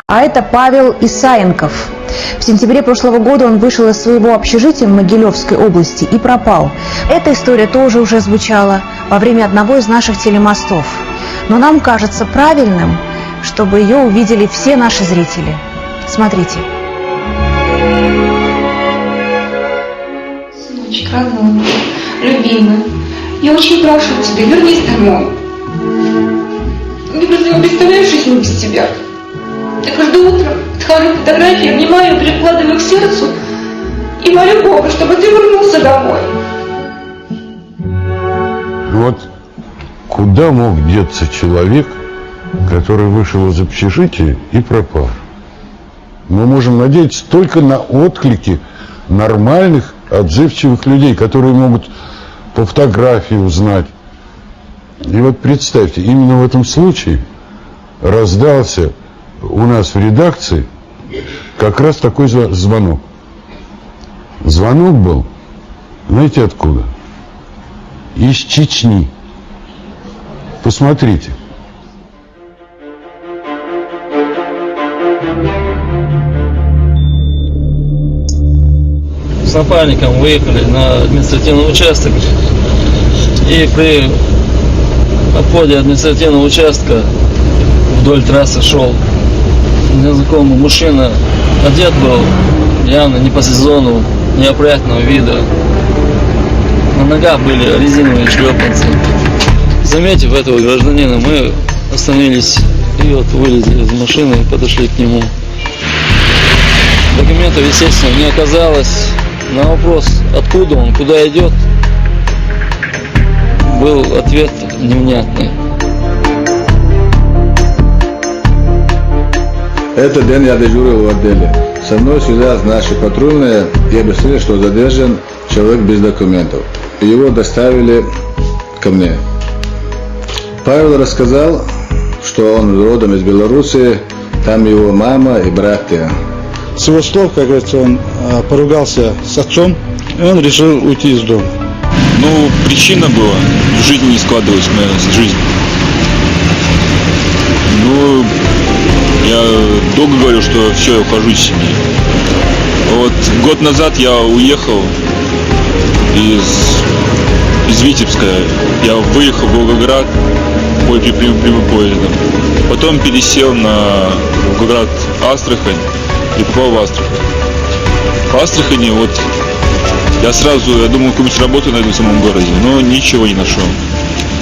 А это Павел Исаенков. В сентябре прошлого года он вышел из своего общежития в Могилевской области и пропал. Эта история тоже уже звучала во время одного из наших телемостов. Но нам кажется правильным, чтобы ее увидели все наши зрители. Смотрите. Сыночек, родной, любимый, я очень прошу тебя, вернись домой. Я просто не представляю жизнь без тебя. Я каждое утро отхожу фотографии, обнимаю, прикладываю к сердцу и молю Бога, чтобы ты вернулся домой. Вот куда мог деться человек, который вышел из общежития и пропал? Мы можем надеяться только на отклики нормальных, отзывчивых людей, которые могут по фотографии узнать. И вот представьте, именно в этом случае раздался у нас в редакции как раз такой звонок. Звонок был, знаете откуда? Из Чечни. Посмотрите. С напарником выехали на административный участок, и при обходе административного участка вдоль трассы шел незнакомый мужчина, одет был явно не по сезону, неопрятного вида, на ногах были резиновые шлепанцы. Заметив этого гражданина, мы остановились и вот вылезли из машины и подошли к нему. Документов, естественно, не оказалось. На вопрос, откуда он, куда идет, был ответ невнятный. Этот день я дежурил в отделе. Со мной связались наши патрульные и объяснили, что задержан человек без документов. Его доставили ко мне. Павел рассказал, что он родом из Белоруссии, там его мама и братья. С его слов, как говорится, он поругался с отцом, и он решил уйти из дома. Ну, причина была, в жизни не складывалась моя жизнь. Ну, я долго говорил, что все, я ухожу из семьи. Вот год назад я уехал из Витебска. Я выехал в Волгоград прямым поездом. Потом пересел на Волгоград-Астрахань и попал в Астрахань. В Астрахани вот я думал, какую-нибудь работу найду в самом городе, но ничего не нашел.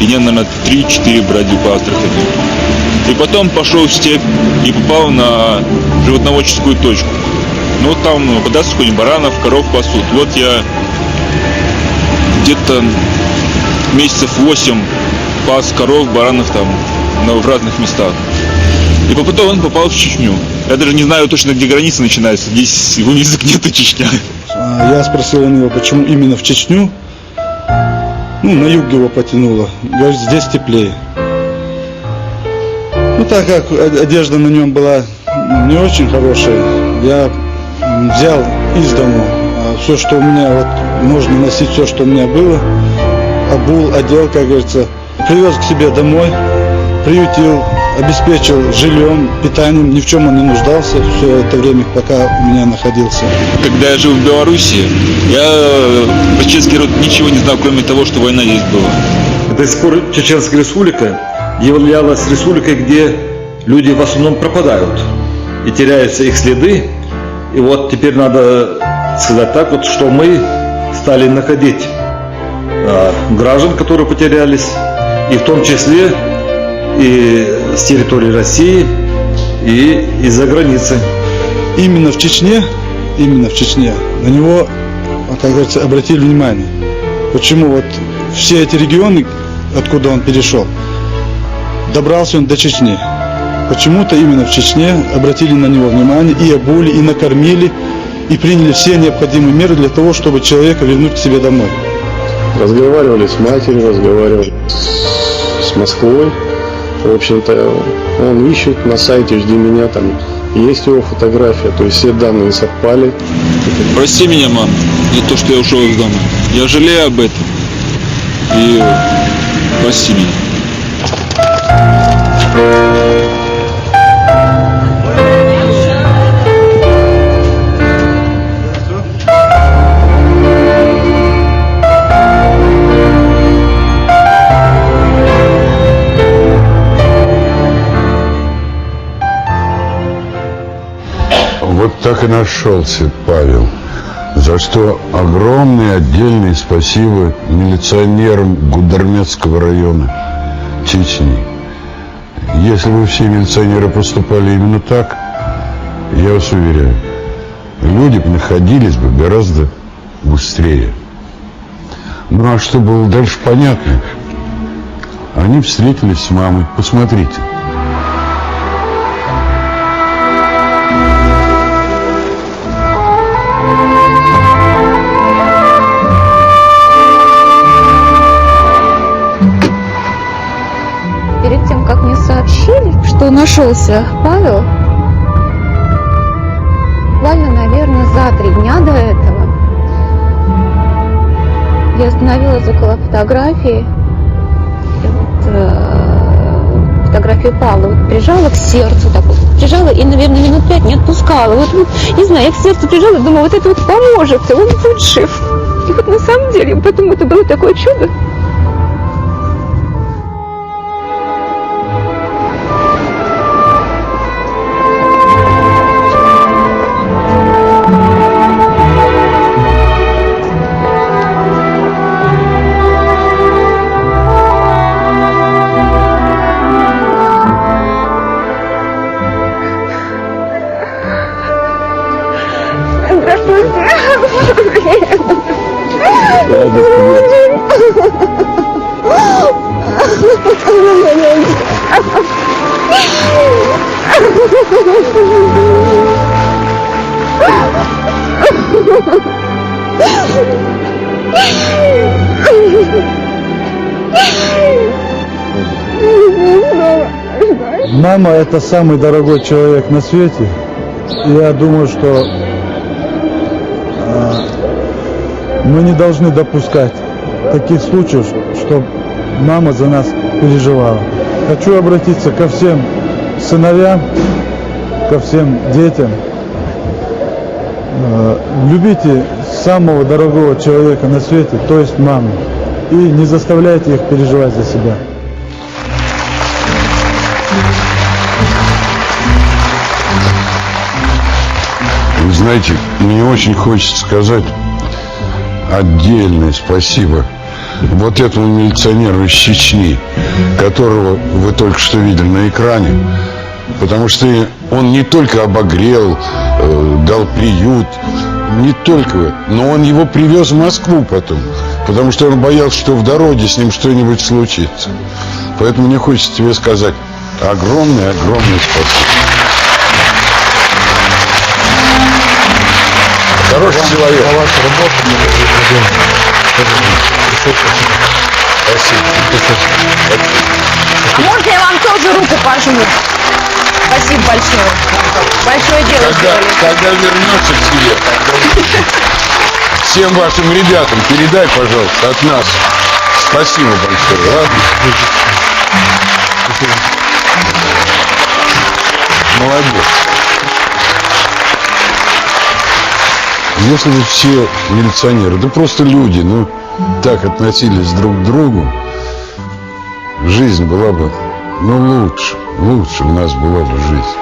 И я, наверное, 3-4 бродил по Астрахани. И потом пошел в степь и попал на животноводческую точку. Ну вот там попадается какой-нибудь баранов, коров пасут. Вот я где-то месяцев 8 пас коров, баранов там в разных местах. И потом он попал в Чечню. Я даже не знаю точно, где граница начинается. Здесь его язык нет, и Чечня. Я спросил у него, почему именно в Чечню. Ну, на юг его потянуло. Говорит, здесь теплее. Ну, так как одежда на нем была не очень хорошая, я взял из дому все, что у меня, вот, можно носить все, что у меня было, обул, одел, как говорится, привез к себе домой, приютил, обеспечил жильем, питанием, ни в чем он не нуждался все это время, пока у меня находился. Когда я жил в Беларуси, я про чеченский народ ничего не знал, кроме того, что война здесь была. До сих пор Чеченская республика являлась республикой, где люди в основном пропадают и теряются их следы. И вот теперь надо сказать так, вот, что мы стали находить граждан, которые потерялись, и в том числе и с территории России, и из-за границы. Именно в Чечне на него, как говорится, обратили внимание. Почему вот все эти регионы, откуда он перешел, добрался он до Чечни. Почему-то именно в Чечне обратили на него внимание, и обули, и накормили, и приняли все необходимые меры для того, чтобы человека вернуть к себе домой. Разговаривали с матерью, разговаривали с Москвой. В общем-то, он ищет на сайте «Жди меня», там есть его фотография, то есть все данные совпали. Прости меня, мам, за то, что я ушел из дома. Я жалею об этом. И прости меня. Вот так и нашелся Павел, за что огромное отдельное спасибо милиционерам Гудермесского района Чечни. Если бы все милиционеры поступали именно так, я вас уверяю, люди находились бы гораздо быстрее. Ну а что было дальше понятно, они встретились с мамой, посмотрите. Перед тем, как мне сообщили, что нашелся Павел, буквально, наверное, за 3 дня до этого, я остановилась около фотографии, и вот, фотографию Павла вот прижала к сердцу, так вот, прижала и, наверное, минут 5 не отпускала. Вот, не знаю, я к сердцу прижала, думала, вот это вот поможет, он будет жив. И вот на самом деле, поэтому это было такое чудо. Мама – это самый дорогой человек на свете. И я думаю, что мы не должны допускать таких случаев, чтобы мама за нас переживала. Хочу обратиться ко всем сыновьям, ко всем детям. Любите самого дорогого человека на свете, то есть маму. И не заставляйте их переживать за себя. Вы знаете, мне очень хочется сказать отдельное спасибо вот этому милиционеру из Чечни, которого вы только что видели на экране, потому что он не только обогрел, дал приют, не только, но он его привез в Москву потом, потому что он боялся, что в дороге с ним что-нибудь случится. Поэтому мне хочется тебе сказать огромное спасибо. Хороший человек. За вашу работу. Спасибо. А можно я вам тоже руку пожму? Спасибо большое. Большое дело сделали. Когда вернется к тебе, всем вашим ребятам передай, пожалуйста, от нас спасибо большое. Ладно? Молодец. Если бы все милиционеры, да просто люди, так относились друг к другу, жизнь была бы, лучше у нас была бы жизнь.